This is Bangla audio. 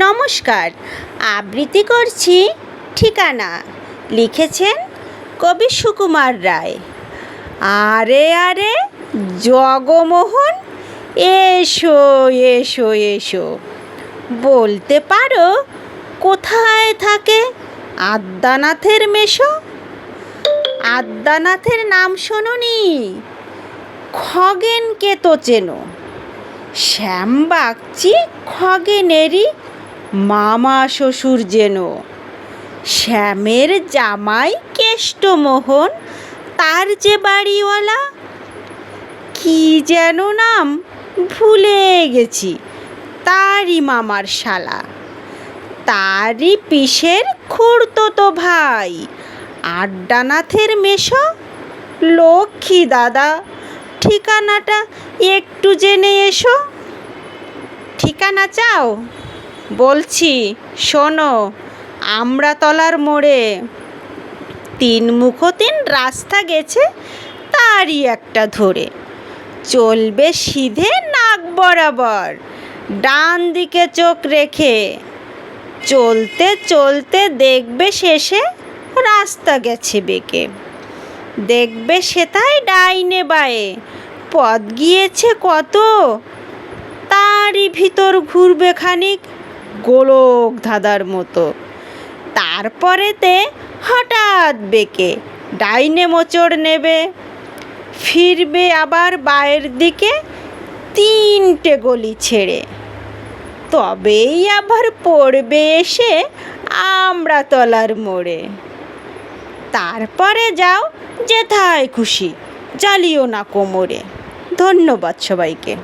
নমস্কার, আবৃত্তি করছি ঠিকানা। লিখেছেন কবি সুকুমার রায়। আরে আরে জগমোহন, এসো এসো এসো। বলতে পারো কোথায় থাকে আদ্যানাথের মেশো? আদ্যানাথের নাম শোনোনি? খগেনকে তো চেনো। শ্যামবাগচি খগেনেরই মামা শ্বশুর যেন। শ্যামের জামাই কেষ্টমোহন, তার যে বাড়িওয়ালা, কি যেন নাম ভুলে গেছি, তারই মামার শালা। তারই পিসের খুড়তুতো ভাই আদ্যানাথের মেশো। লক্ষ্মী দাদা, ঠিকানাটা একটু জেনে এসো। ঠিকানা চাও? বলছি শোনো। আমড়াতলার মোড়ে 3 মুখো 3 রাস্তা গেছে, তারই একটা ধরে চলবে সিধে নাক বরাবর, ডান দিকে চোখ রেখে। চলতে চলতে দেখবে শেষে রাস্তা গেছে বেঁকে। দেখবে সেটাই ডাইনে বাঁয়ে পথ গিয়েছে কত, তারই ভিতর ঘুরবে খানিক গোলক ধাঁধার মতো। তারপরেতে হঠাৎ বেঁকে ডাইনে মোচড় নেবে, ফিরবে আবার বাঁয়ের দিকে 3টে গলি ছেড়ে। তবেই আবার পড়বে এসে আমড়াতলার মোড়ে। তারপরে যাও যেথায় খুশি, জ্বালিও না কোমরে। ধন্যবাদ সবাইকে।